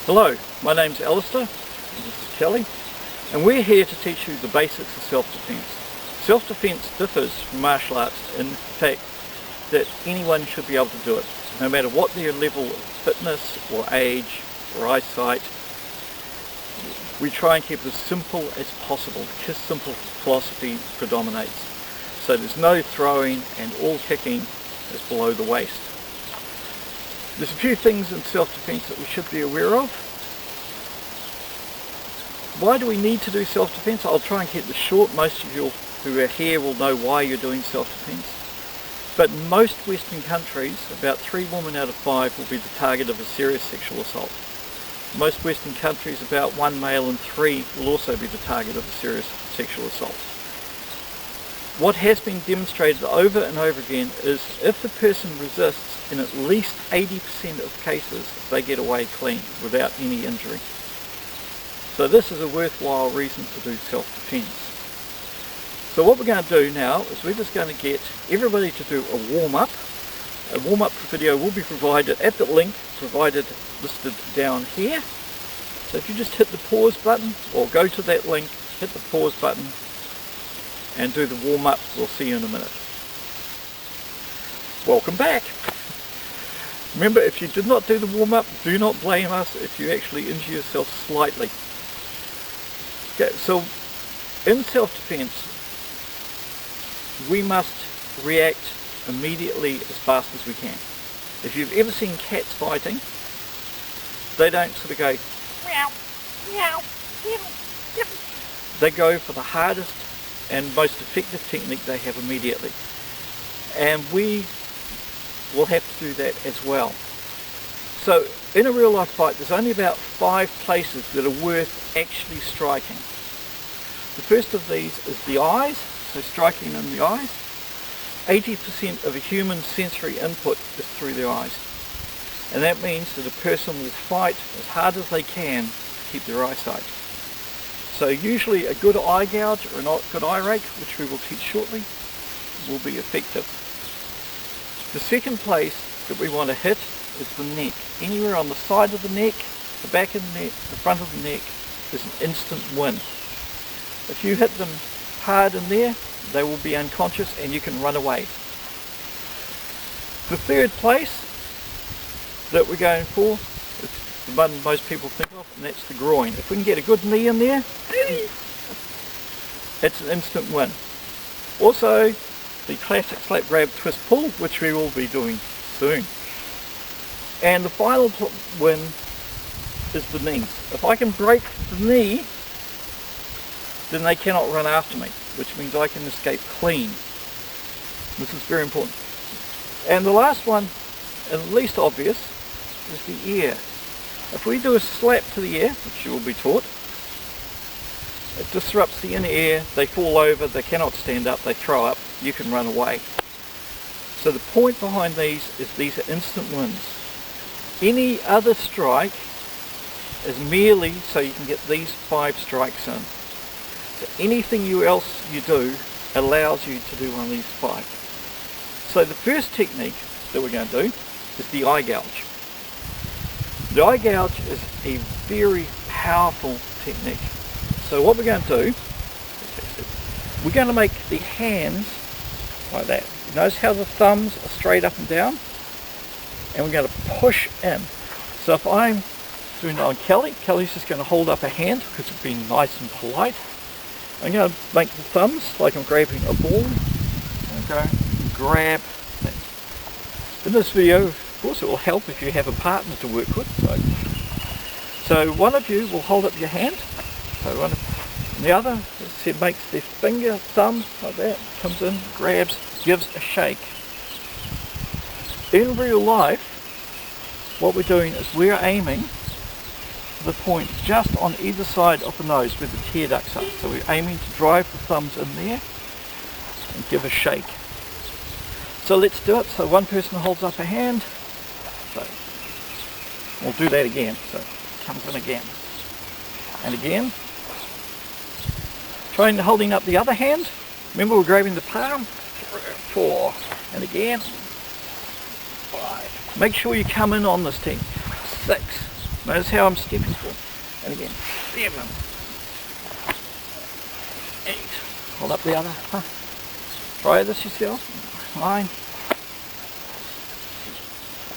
Hello, my name's Alistair, and this is Kelly, and we're here to teach you the basics of self-defense. Self-defense differs from martial arts in the fact that anyone should be able to do it, no matter what their level of fitness or age or eyesight. We try and keep it as simple as possible because simple philosophy predominates. So there's no throwing and all kicking is below the waist. There's a few things in self-defense that we should be aware of. Why do we need to do self-defense? I'll try and keep this short. Most of you who are here will know why you're doing self-defense. But in most Western countries, about 3 women out of 5 will be the target of a serious sexual assault. In most Western countries, about 1 male in 3 will also be the target of a serious sexual assault. What has been demonstrated over and over again is if the person resists, in at least 80% of cases they get away clean without any injury. So this is a worthwhile reason to do self-defense. So what we're going to do now is we're just going to get everybody to do a warm-up. A warm-up video will be provided at the link listed down here. So if you just hit the pause button or go to that link, hit the pause button and do the warm-up. We'll see you in a minute. Welcome back. Remember, if you did not do the warm-up, do not blame us if you actually injure yourself slightly. Okay, so in self-defense, we must react immediately as fast as we can. If you've ever seen cats fighting, they don't sort of go meow, meow, meow. They go for the hardest and most effective technique they have immediately. And we will have to do that as well. So in a real life fight, there's only about 5 places that are worth actually striking. The first of these is the eyes, so striking in the eyes. 80% of a human sensory input is through their eyes. And that means that a person will fight as hard as they can to keep their eyesight. So usually a good eye gouge or a good eye rake, which we will teach shortly, will be effective. The second place that we want to hit is the neck. Anywhere on the side of the neck, the back of the neck, the front of the neck is an instant win. If you hit them hard in there, they will be unconscious and you can run away. The third place that we're going for is the one most people think of, and that's the groin. If we can get a good knee in there, it's an instant win. Also, the classic slap, grab, twist, pull, which we will be doing soon. And the final win is the knees. If I can break the knee, then they cannot run after me, which means I can escape clean. This is very important. And the last one, and the least obvious, is the ear. If we do a slap to the ear, which you will be taught, it disrupts the inner ear, they fall over, they cannot stand up, they throw up, you can run away. So the point behind these is these are instant wins. Any other strike is merely so you can get these 5 strikes in. So anything else you do allows you to do one of these 5. So the first technique that we're going to do is the eye gouge. The eye gouge is a very powerful technique. So what we're going to do, we're going to make the hands like that. Notice how the thumbs are straight up and down? And we're going to push in. So if I'm doing it on Kelly, Kelly's just going to hold up a hand because it's being nice and polite. I'm going to make the thumbs like I'm grabbing a ball. I'm going to grab that. In this video, of course, it will help if you have a partner to work with. So one of you will hold up your hand. So one of the other makes their finger, thumb, like that, comes in, grabs, gives a shake. In real life, what we're doing is we're aiming the point just on either side of the nose where the tear ducts are. So we're aiming to drive the thumbs in there and give a shake. So let's do it. So one person holds up a hand. So we'll do that again. So it comes in again. And again. Trying holding up the other hand. Remember, we're grabbing the palm. 4. And again. 5. Make sure you come in on this thing. 6. Notice how I'm stepping forward. And again, 7, 8. Hold up the other. Try this yourself. 9.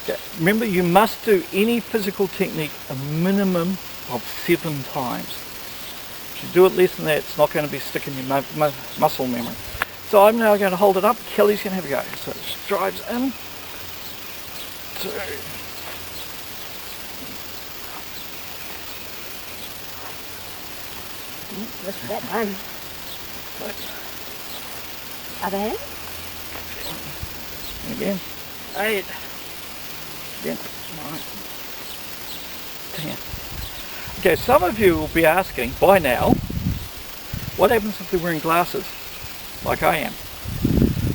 Okay. Remember, you must do any physical technique a minimum of 7 times. If you do it less than that, it's not going to be sticking in your muscle memory. So I'm now going to hold it up. Kelly's going to have a go. So it drives in. 2. What's that time? Other hand? And again. 8. Again. 9. 10. Okay, some of you will be asking by now, what happens if they're wearing glasses, like I am?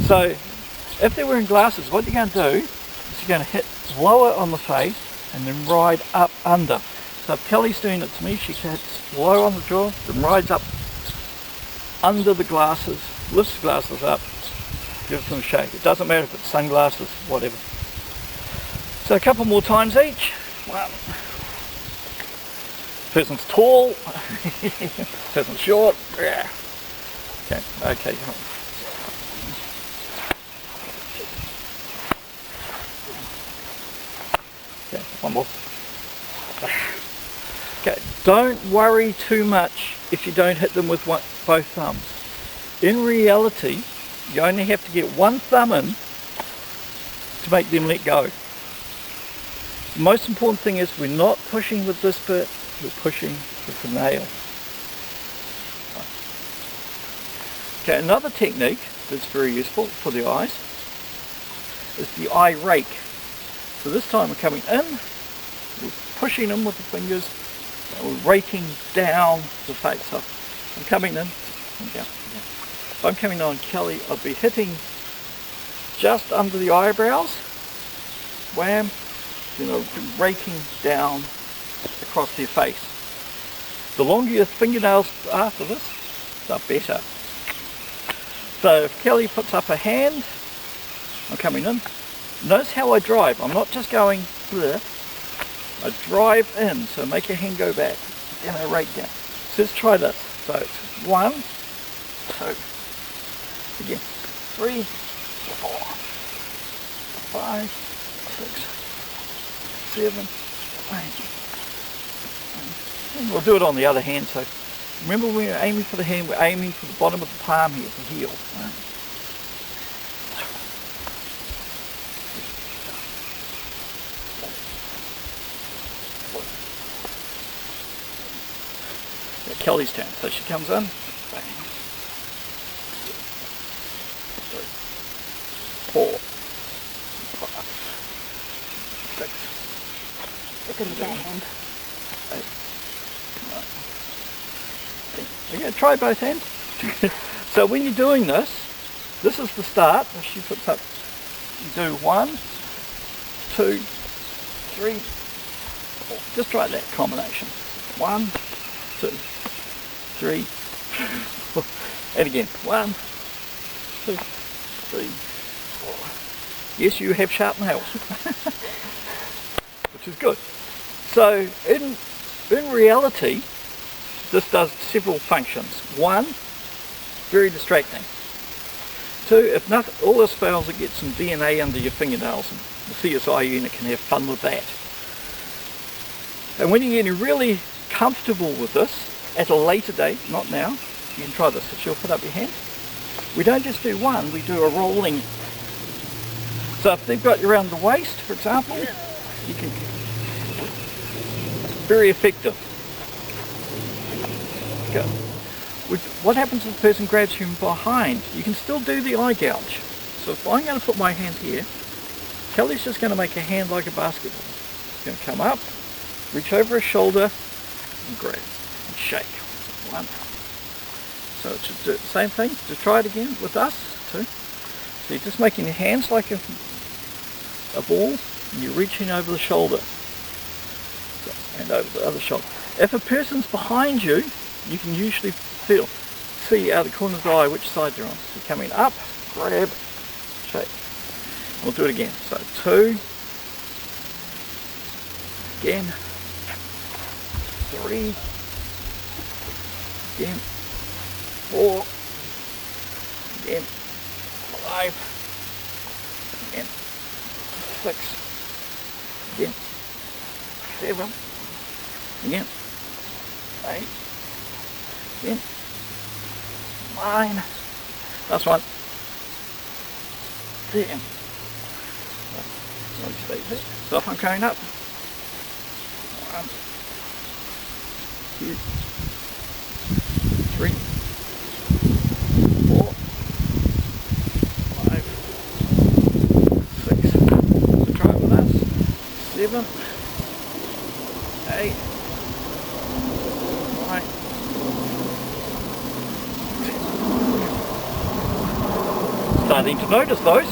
So, if they're wearing glasses, what you're going to do is you're going to hit lower on the face and then ride up under. So if Kelly's doing it to me, she hits low on the jaw, then rides up under the glasses, lifts the glasses up, gives them a shake. It doesn't matter if it's sunglasses, whatever. So a couple more times each. 1. Person's tall, person's short. Okay, okay. Okay, one more. Okay, don't worry too much if you don't hit them with both thumbs. In reality, you only have to get one thumb in to make them let go. The most important thing is we're not pushing with this bit, we're pushing with the nail. Okay, another technique that's very useful for the eyes is the eye rake. So this time we're coming in, we're pushing in with the fingers, and we're raking down the face. So I'm coming in and down. If I'm coming on Kelly, I'll be hitting just under the eyebrows, wham, you know, raking down across their face. The longer your fingernails are for this, the better. So if Kelly puts up her hand, I'm coming in. Notice how I drive. I'm not just going there. I drive in, so make your hand go back. Then I rake down. So let's try this. So it's 1, 2, again, 3, 4, 5, 6, 7, 8. And we'll do it on the other hand. So remember, when we're aiming for the hand, we're aiming for the bottom of the palm here, the heel. Right? Kelly's turn. So she comes in. Bang. 3, 4, 5, 6. Look at the back hand. 8, 9. Yeah, try both hands. So when you're doing this, this is the start. If she puts up, you do 1, 2, 3, 4. Just try that combination. 1, 2, 3, 4. And again, 1, 2, 3, 4. Yes, you have sharp nails, which is good. So in reality, this does several functions. 1, very distracting. 2, if nothing, all this fails, it gets some DNA under your fingernails, and the CSI unit can have fun with that. And when you're getting really comfortable with this, at a later date, not now, you can try this. So she'll put up your hand. We don't just do one, we do a rolling. So if they've got you around the waist, for example, you can, very effective. Go. What happens if the person grabs you from behind? You can still do the eye gouge. So if I'm going to put my hand here, Kelly's just going to make a hand like a basketball. She's going to come up, reach over her shoulder, and grab, and shake. 1. So it's just do the same thing. Just try it again with us, 2. So you're just making your hands like a ball, and you're reaching over the shoulder. So, and over the other shoulder. If a person's behind you, you can usually see out of the corner of the eye which side they're on. So you're coming up, grab, shake. We'll do it again. So 2, again, 3, again, 4, again, 5, again, 6, again, 7, again, 8, again, 9, last one, 10. So if I'm going up, 1, 2, 3, 4, 5, 6. So try it with us. 7, 8, 9, 10. Starting to notice those.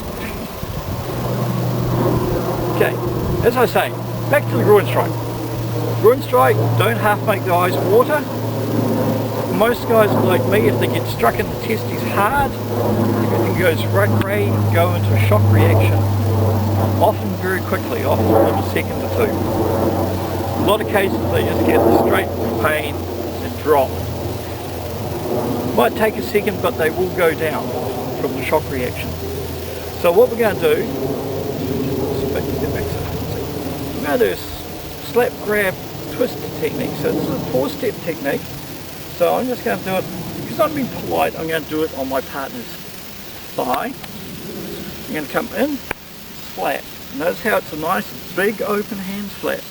Okay, as I say, back to the groin strike. Groin strike, don't half make the eyes water. Most guys like me, if they get struck in the testes hard, everything goes right grey, go into a shock reaction. Often very quickly, often in a second or two. A lot of cases they just get the straight pain and drop. Might take a second, but they will go down from the shock reaction. So what we're going to do, we're going to do a slap, grab, twist technique. So this is a 4-step technique. So I'm just going to do it, because I'm being polite, I'm going to do it on my partner's thigh. I'm going to come in, slap. Notice how it's a nice big open hand slap.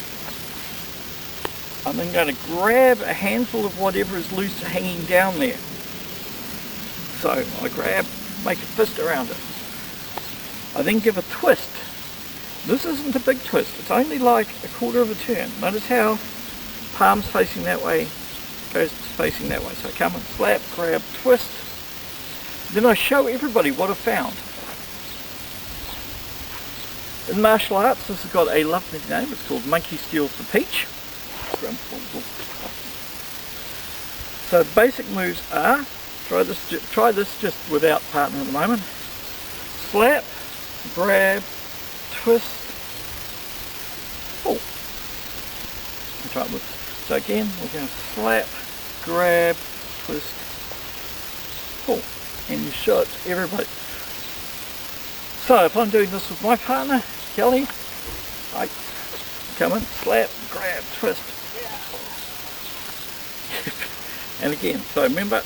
I'm then going to grab a handful of whatever is loose hanging down there. So I grab, make a fist around it. I then give a twist. This isn't a big twist, it's only like a quarter of a turn. Notice how palms facing that way, goes facing that way. So I come and slap, grab, twist. Then I show everybody what I found. In martial arts, this has got a lovely name. It's called Monkey Steals the Peach. So the basic moves are, try this just without partner at the moment. Slap, grab, twist, pull. Try it with. So again, we're going to slap, grab, twist, pull, and you show it to everybody. So if I'm doing this with my partner, Kelly, I come in, slap, grab, twist, and again. So remember,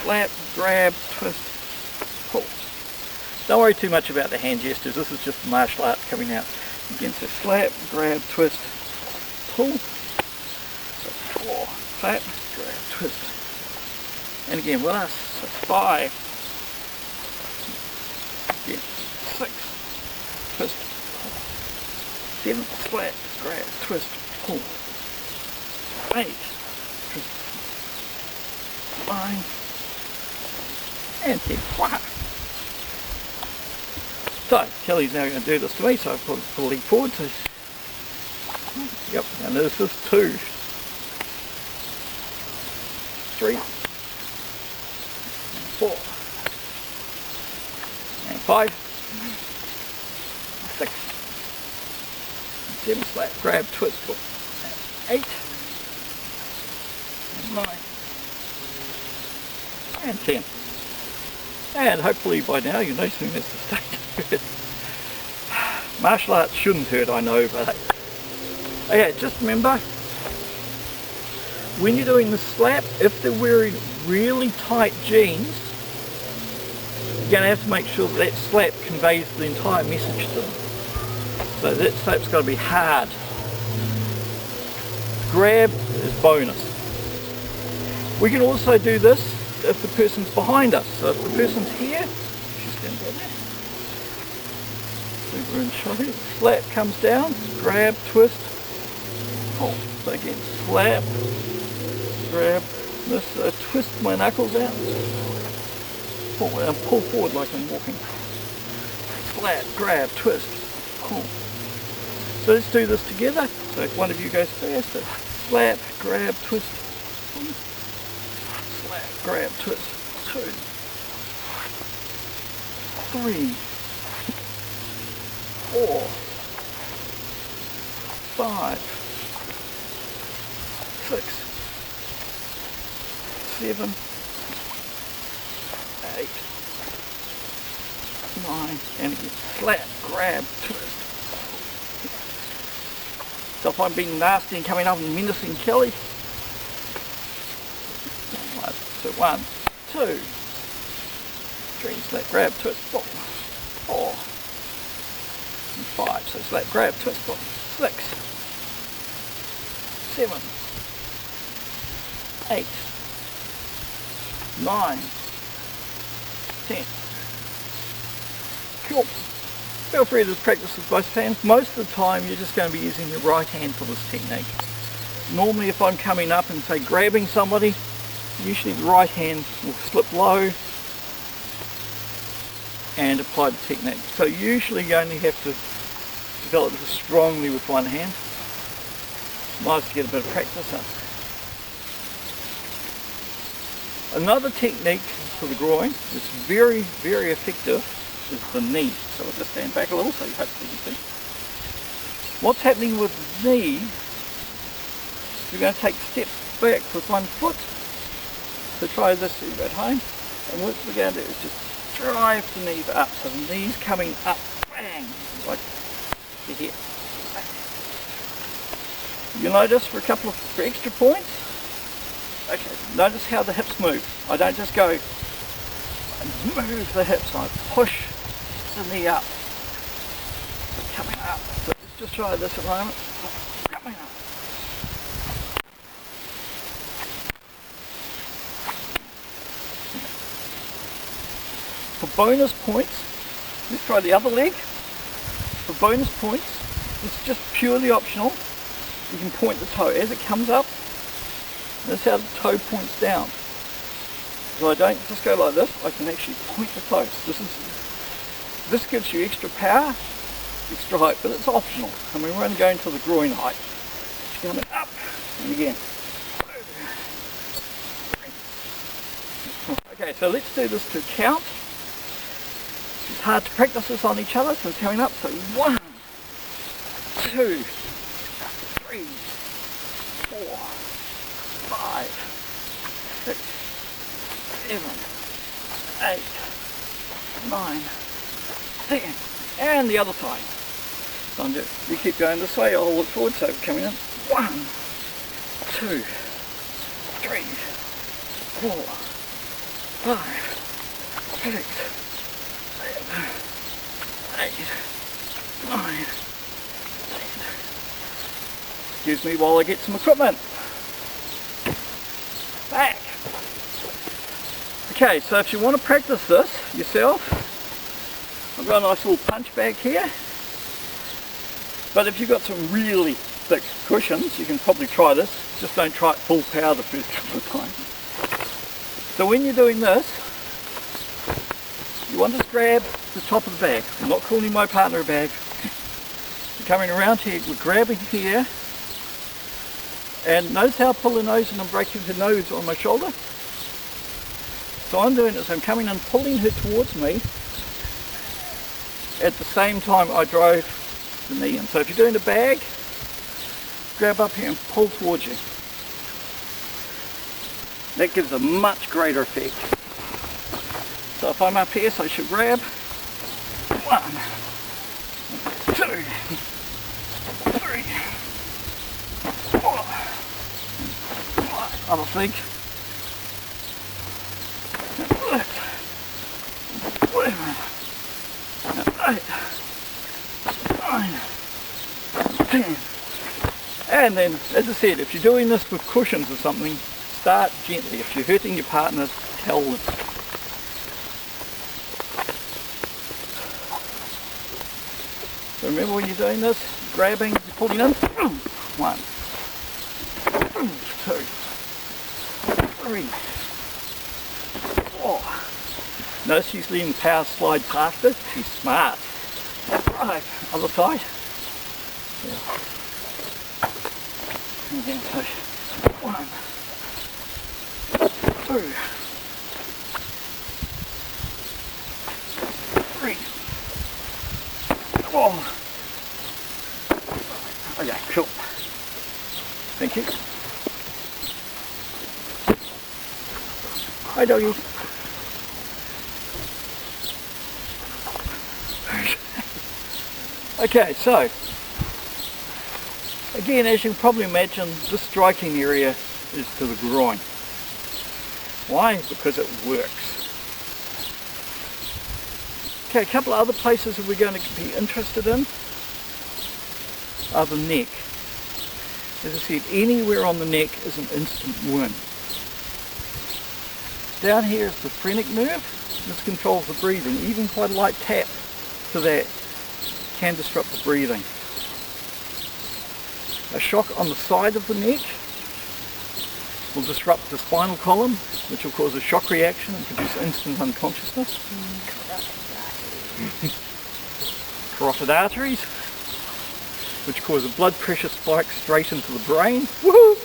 slap, grab, twist, pull. Don't worry too much about the hand gestures. This is just martial arts coming out. Again, so slap, grab, twist, pull. So 4, slap, grab, twist. And again with us, so 5, again, 6, twist, pull. 7, slap, grab, twist, pull. 8, twist, 9, and 10. Wow. So Kelly's now going to do this to me, so I pull the leg forward. So, yep, and this is 2, 3, 4, and 5, 6, 7, slap, grab, twist, pull, and 8, and 9, and 10. And hopefully by now you're noticing that's the state of it. Martial arts shouldn't hurt, I know, but yeah, just remember, when you're doing the slap, if they're wearing really tight jeans, you're going to have to make sure that slap conveys the entire message to them. So that slap's got to be hard. Grab is bonus. We can also do this if the person's behind us. So if the person's here, she's standing right there. We're in shot here. Slap comes down, grab, twist, pull. So again, slap, grab, this, twist my knuckles out, pull, and pull forward like I'm walking. Slap, grab, twist, pull. So let's do this together. So if one of you goes first, slap, grab, twist, pull. Slap, grab, twist, 2, 3, 4, 5, 6, 7, 8, 9, and again, flat, grab, twist. So if I'm being nasty and coming up and menacing Kelly, so 1, 2, 3, slap, grab, twist, 4, 5, so slap, grab, twist, 6, 7, 8, 9, 10. Cool. Feel free to practice with both hands. Most of the time you're just going to be using your right hand for this technique. Normally if I'm coming up and say grabbing somebody, usually the right hand will slip low and apply the technique. So usually you only have to develop this strongly with one hand. It's nice to get a bit of practice in. Another technique for the groin that's very, very effective is the knee. So I'll just stand back a little so you hopefully can see. What's happening with the knee, you're going to take steps back with one foot. So try this at home. And what we're going to do is just drive the knee up. So the knee's coming up, bang, like the hip. You notice for a couple of extra points, okay, notice how the hips move. I don't just go and move the hips, I push the knee up, coming up. So let's just try this at the moment, coming up. For bonus points, let's try the other leg. For bonus points, it's just purely optional. You can point the toe as it comes up. That's how the toe points down. So I don't just go like this, I can actually point the toes. This gives you extra power, extra height, but it's optional. I mean, we're only going to the groin height. Coming up, and again. Okay, so let's do this to count. It's hard to practice this on each other, so it's coming up. So 1, 2, 3, 4, 5, 6, 7, 8, 9, 10. And the other side. So you keep going this way, I'll look forward, so coming in. 1, 2, 3, 4, 5, 6, 7, 8, 9, 10. Excuse me while I get some equipment. Back. Okay, so if you want to practice this yourself, I've got a nice little punch bag here. But if you've got some really thick cushions, you can probably try this. Just don't try it full power the first couple of times. So when you're doing this, you want to grab the top of the bag. I'm not calling my partner a bag. You're coming around here, we're grabbing here. And notice how I pull the nose and I'm breaking the nose on my shoulder. So I'm doing this, I'm coming and pulling her towards me. At the same time I drive the knee in. So if you're doing a bag, grab up here and pull towards you. That gives a much greater effect. So if I'm up here, so I should grab 1, 2, 3, 4, 5, other thing. 8, 9, 10. And then, as I said, if you're doing this with cushions or something, start gently. If you're hurting your partner, tell them. So remember when you're doing this, grabbing, pulling in. 1, 2, 3, 4. Notice she's letting power slide past it. She's smart. Right, other side. Yeah. And again, so 1, 2, 3, 4. Okay, cool. Thank you. Hi, doggy. Okay, so again, as you can probably imagine, this striking area is to the groin. Why? Because it works. Okay, a couple of other places that we're going to be interested in are the neck. As I said, anywhere on the neck is an instant wound. Down here is the phrenic nerve. This controls the breathing. Even quite a light tap to that can disrupt the breathing. A shock on the side of the neck will disrupt the spinal column, which will cause a shock reaction and produce instant unconsciousness. Carotid arteries, which cause a blood pressure spike straight into the brain. Woohoo!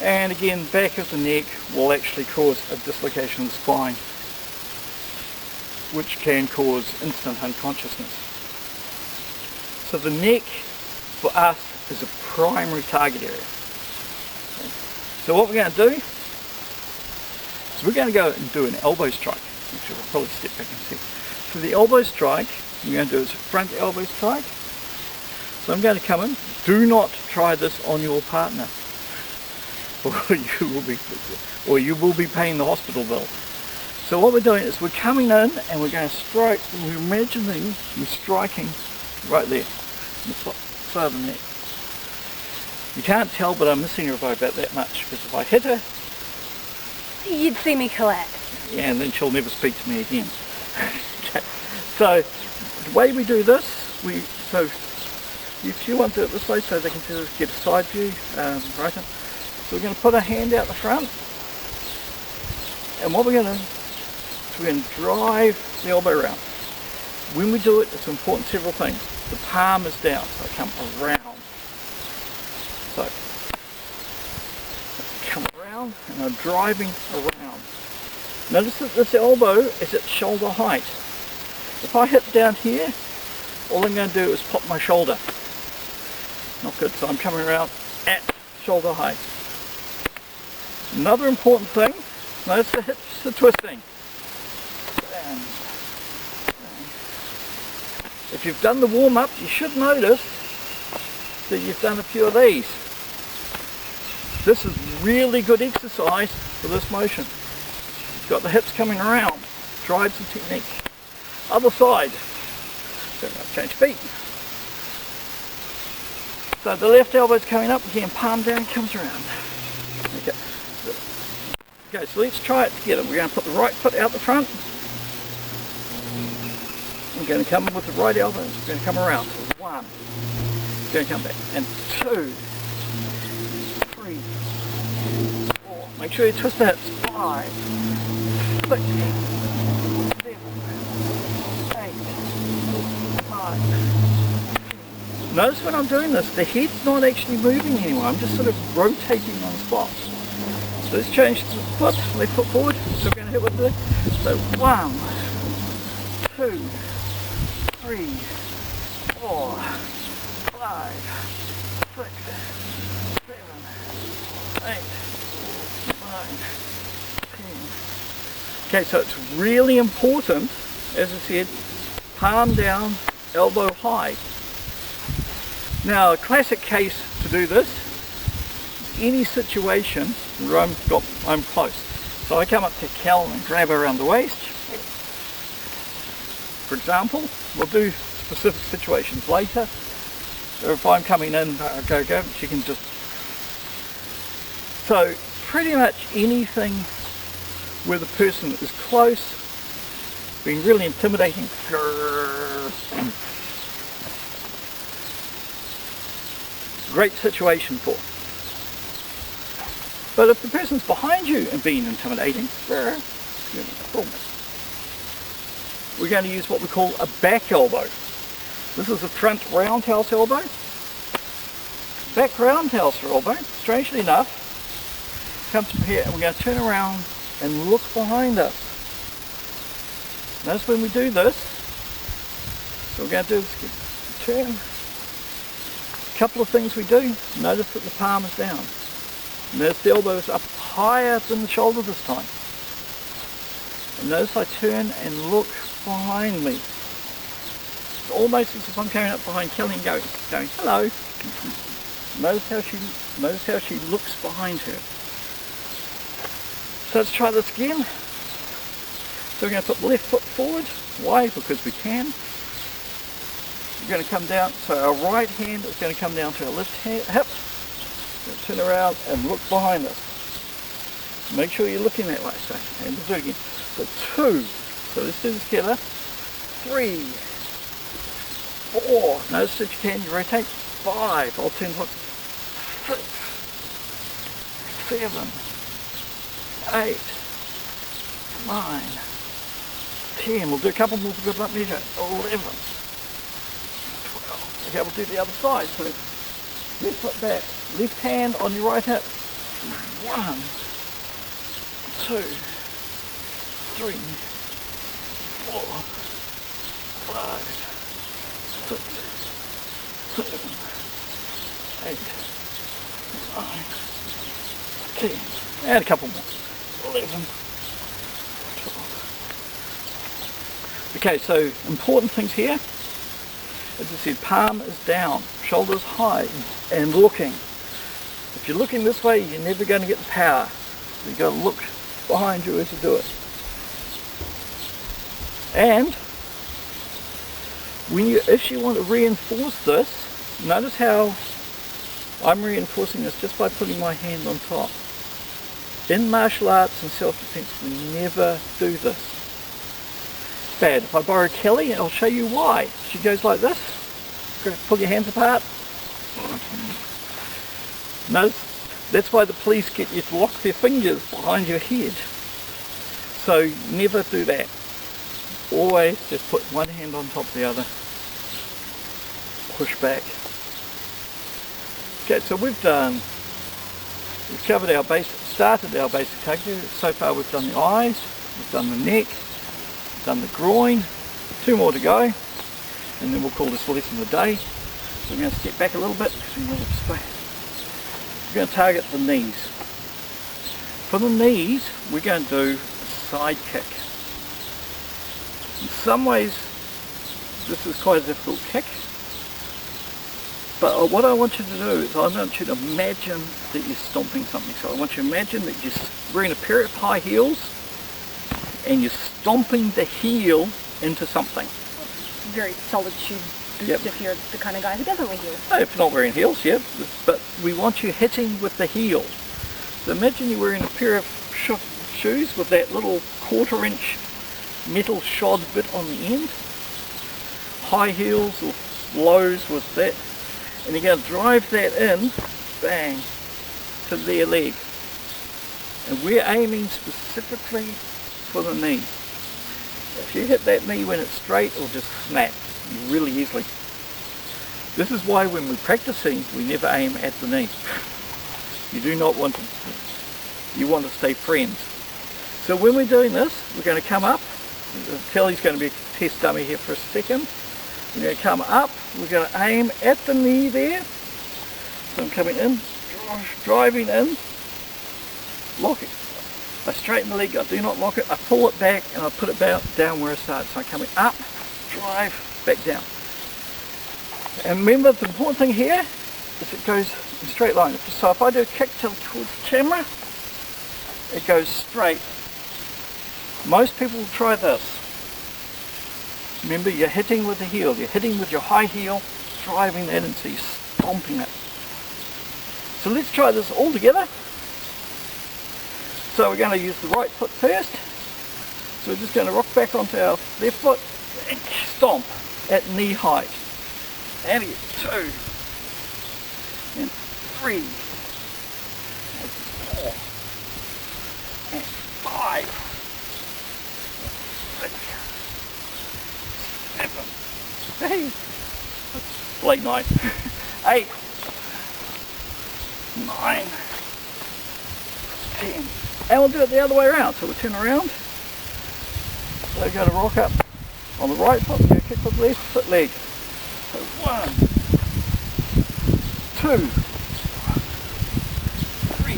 And again, back of the neck will actually cause a dislocation of the spine, which can cause instant unconsciousness. So the neck, for us, is a primary target area. So what we're going to do is we're going to go and do an elbow strike. Actually, we'll probably step back and see. For the elbow strike, we're going to do is a front elbow strike. So I'm going to come in. Do not try this on your partner, or you will be paying the hospital bill. So what we're doing is we're coming in and we're going to strike. We're imagining we're striking right there, on the side of the neck. You can't tell, but I'm missing her by about that much, because if I hit her, You'd see me collapse. yeah, and then she'll never speak to me again. Okay. So the way we do this, so if you want to do it this way, so they can get a side view, right? So we're going to put a hand out the front, and what we're going to do is we're going to drive the elbow around. When we do it, it's important several things. The palm is down, so I come around. So come around and I'm driving around. Notice that this elbow is at shoulder height. If I hit down here, all I'm going to do is pop my shoulder. Not good, so I'm coming around at shoulder height. Another important thing, notice the hips are twisting. And if you've done the warm-up, you should notice that you've done a few of these. This is really good exercise for this motion. You've got the hips coming around, drives the technique. Other side, so I'll change feet. So the left elbow's coming up, again, palm down, comes around. Okay, so let's try it together. We're going to put the right foot out the front. We're going to come in with the right elbow. We're going to come around. So 1. We're going to come back. And 2, 3, 4. Make sure you twist the hips. 5, 6, 7, 8, 9. Notice when I'm doing this, the head's not actually moving anymore. I'm just sort of rotating on the spot. So let's change the foot, left foot forward. So we're going to hit with this. So 1, 2, 3, 4, 5, 6, 7, 8, 9, 10. Okay, so it's really important, as I said, palm down, elbow high. Now, a classic case to do this is any situation where I'm close. So I come up to Cal and grab her around the waist. For example, we'll do specific situations later. Or if I'm coming in, go, she can just... So pretty much anything where the person is close, being really intimidating. Great situation for. But if the person's behind you and being intimidating, we're going to use what we call a back elbow. This is a front roundhouse elbow. Back roundhouse elbow, strangely enough, comes from here, and we're going to turn around and look behind us. Notice when we do this, so we're going to do is turn. A couple of things we do. Notice that the palm is down. Notice the elbow is up higher than the shoulder this time. And notice I turn and look behind me. It's almost as if I'm coming up behind Kelly and going, hello. Notice how she looks behind her. So let's try this again. So we're going to put the left foot forward. Why? Because we can. We're going to come down, so our right hand is going to come down to our left hip. Going to turn around and look behind us. Make sure you're looking that way. So, and we'll do it again. So 2. So let's do this together. 3, 4. Notice that you can. You rotate. 5. I'll turn look. 6, 7, 8, 9, 10. We'll do a couple more for good luck measure. 11, 12. Okay, we'll do the other side. So left foot back, left hand on your right hip. 1, 2, 3, 4, 5, 6, 7, 8, 9, 10. And a couple more. 11, 12. Okay, so important things here. As I said, palm is down, shoulders high, and looking. If you're looking this way, you're never going to get the power. So you've got to look behind you as you do it. And if you want to reinforce this, notice how I'm reinforcing this just by putting my hand on top. In martial arts and self-defense, we never do this. Bad. If I borrow Kelly, I'll show you why. She goes like this. Pull your hands apart. Notice, that's why the police get you to lock their fingers behind your head. So never do that. Always just put one hand on top of the other. Push back. Okay, so we've covered our started our basic takedown. So far we've done the eyes, we've done the neck, we've done the groin, 2 more to go, and then we'll call this lesson a day. So we're going to step back a little bit, we're going to target the knees. For the knees, we're going to do a side kick. In some ways, this is quite a difficult kick. But what I want you to do is I want you to imagine that you're stomping something. So I want you to imagine that you're wearing a pair of high heels and you're stomping the heel into something. Very solid shoe boots. Yep. If you're the kind of guy who doesn't wear heels. No, if you're not wearing heels, yeah. But we want you hitting with the heel. So imagine you're wearing a pair of shoes with that little 1/4 inch metal shod bit on the end. High heels or lows with that. And you're going to drive that in, bang, to their leg. And we're aiming specifically for the knee. If you hit that knee when it's straight, it'll just snap really easily. This is why when we're practicing, we never aim at the knee. You do not want to, you want to stay friends. So when we're doing this, we're going to come up. Kelly's going to be a test dummy here for a second. We're going to come up, we're going to aim at the knee there. So I'm coming in, driving in, lock it. I straighten the leg, I do not lock it, I pull it back and I put it down where it starts. So I'm coming up, drive, back down. And remember the important thing here is it goes in a straight line. So if I do a kick towards the camera, it goes straight. Most people will try this. Remember, you're hitting with the heel, you're hitting with your high heel, driving that into you, stomping it. So let's try this all together. So we're going to use the right foot first. So we're just going to rock back onto our left foot and stomp at knee height. And again, 2, and 3, and 4, and 5, 6, 7, hey, late night, 8, 9, 10, and we'll do it the other way around. So we'll turn around, so we're going to rock up on the right foot, we're going to kick with the left foot leg. So 1, 2, 3,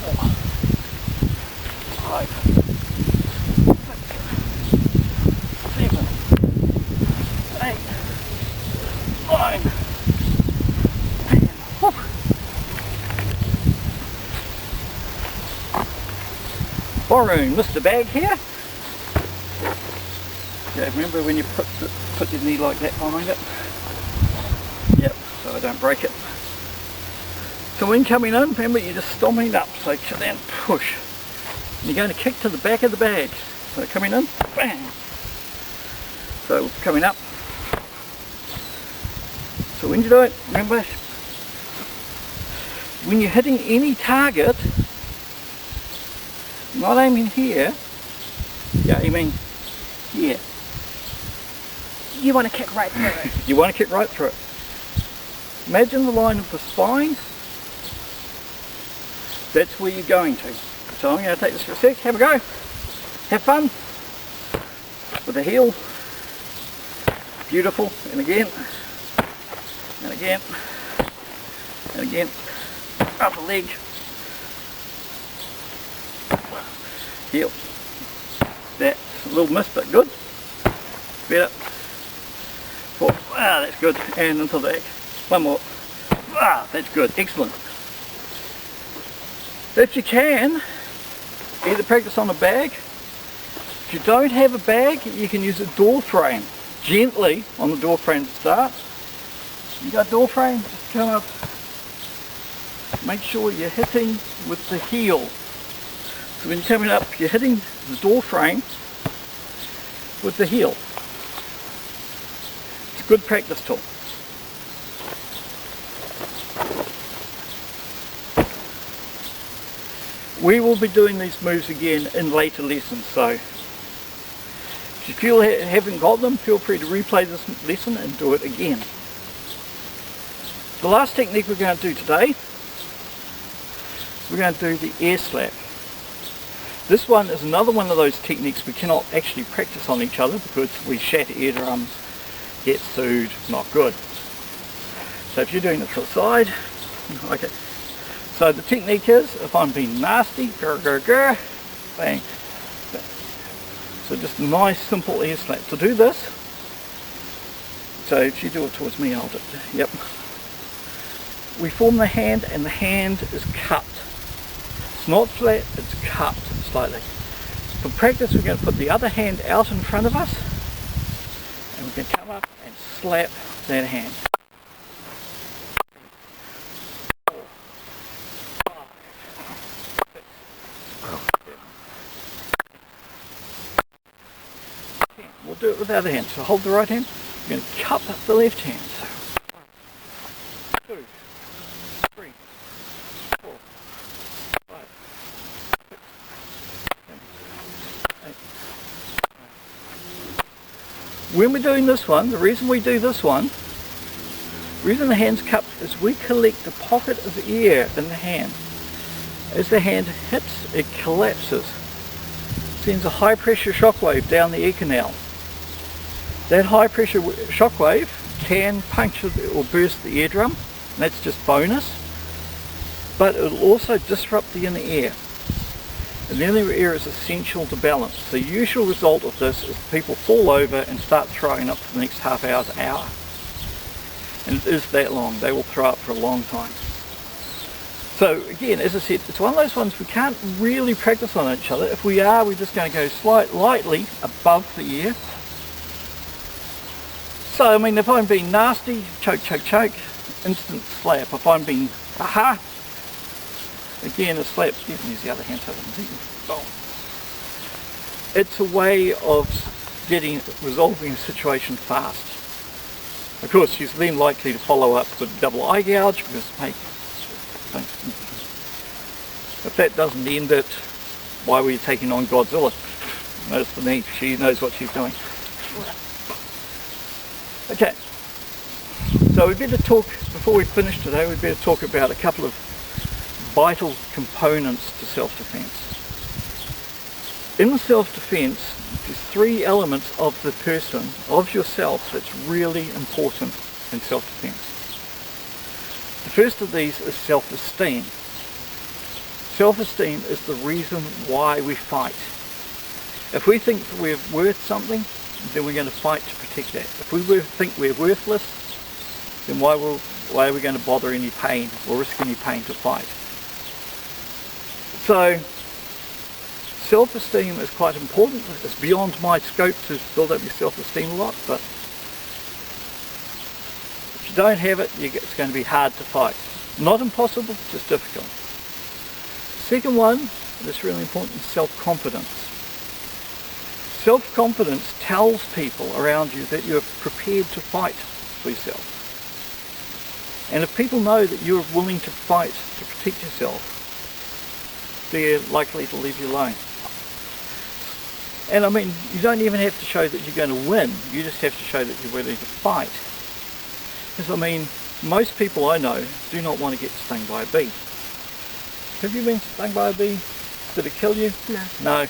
4, 5, Warren, Mr. Bag here. Yeah, remember when you put your knee like that behind it? Yep, so I don't break it. So when coming in, remember you're just stomping up, so then push. And you're going to kick to the back of the bag. So coming in, bang. So coming up. So when you do it, remember, when you're hitting any target, not aiming here, you're aiming here. You want to kick right through it. You want to kick right through it. Imagine the line of the spine. That's where you're going to. So I'm going to take this for a sec, have a go. Have fun. With the heel. Beautiful. And again. And again. And again. Upper leg. Heel. That's a little miss, but good. Better. Four. Ah, that's good. And into the back. One more. Ah, that's good. Excellent. If you can, either practice on a bag. If you don't have a bag, you can use a door frame. Gently on the door frame to start. You got a door frame, just come up. Make sure you're hitting with the heel. So when you're coming up, you're hitting the door frame with the heel. It's a good practice tool. We will be doing these moves again in later lessons, so if you feel haven't got them, feel free to replay this lesson and do it again. The last technique we're going to do today, we're going to do the air slap. This one is another one of those techniques we cannot actually practice on each other because we shatter eardrums, get sued, not good. So if you're doing it to the side, okay. So the technique is, if I'm being nasty, grr, grr, grr, bang, bang. So just a nice simple air slap. To do this, so if you do it towards me, I'll do it. Yep. We form the hand and the hand is cupped. It's not flat, it's cupped slightly. For practice we're going to put the other hand out in front of us and we can come up and slap that hand. We'll do it with the other hand. So hold the right hand. We're going to cup the left hand. So 2, 3, 4, 5, 6, 7, 8. When we're doing this one, the reason we do this one, the reason the hand's cupped is we collect a pocket of air in the hand. As the hand hits, it collapses. Sends a high pressure shock wave down the ear canal. That high pressure shock wave can puncture or burst the eardrum, and that's just bonus, but it will also disrupt the inner ear. And the inner ear is essential to balance. The usual result of this is people fall over and start throwing up for the next half hour to hour. And it is that long. They will throw up for a long time. So again, as I said, it's one of those ones we can't really practice on each other. If we are, we're just going to go lightly above the ear. So, I mean, if I'm being nasty, choke, choke, choke, instant slap. If I'm being, aha, again, a slap. Use the other hand so I can see. Boom. It's a way of resolving a situation fast. Of course, she's then likely to follow up with a double eye gouge because, hey, if that doesn't end it, why were you taking on Godzilla? Notice the knee, she knows what she's doing. Okay, so we better talk, before we finish today, we better talk about a couple of vital components to self-defense. In self-defense, there's 3 elements of the person, of yourself, that's really important in self-defense. The first of these is self-esteem. Self-esteem is the reason why we fight. If we think we're worth something, then we're going to fight to protect that. If we think we're worthless, then why are we going to bother any pain or risk any pain to fight? So Self-esteem is quite important. It's beyond my scope to build up your self-esteem a lot, but if you don't have it, it's going to be hard to fight. Not impossible, just difficult. Second one, that's really important, is self-confidence. Self-confidence tells people around you that you're prepared to fight for yourself. And if people know that you're willing to fight to protect yourself, they're likely to leave you alone. And I mean, you don't even have to show that you're going to win, you just have to show that you're ready to fight. Because I mean, most people I know do not want to get stung by a bee. Have you been stung by a bee? Did it kill you? No. No.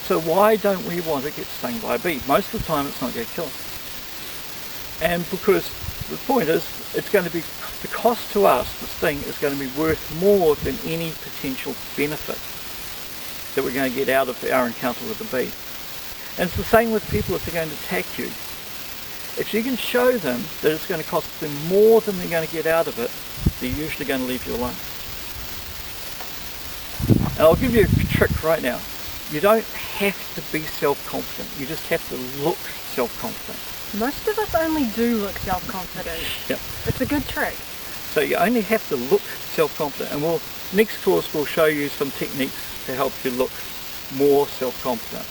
So why don't we want to get stung by a bee? Most of the time it's not going to kill us. And because the point is, it's going to be, the cost to us, the sting, is going to be worth more than any potential benefit that we're going to get out of our encounter with the bee. And it's the same with people if they're going to attack you. If you can show them that it's going to cost them more than they're going to get out of it, they're usually going to leave you alone. And I'll give you a trick right now. You don't have to be self-confident, you just have to look self-confident. Most of us only do look self-confident. Yep. It's a good trick. So you only have to look self-confident, and next course we'll show you some techniques to help you look more self-confident.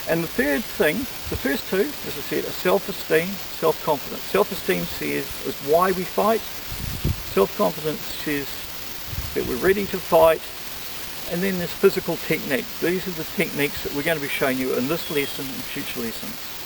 And the third thing, the first two, as I said, are self-esteem, self-confidence. Self-esteem is why we fight. Self-confidence says that we're ready to fight. And then there's physical techniques. These are the techniques that we're going to be showing you in this lesson and future lessons.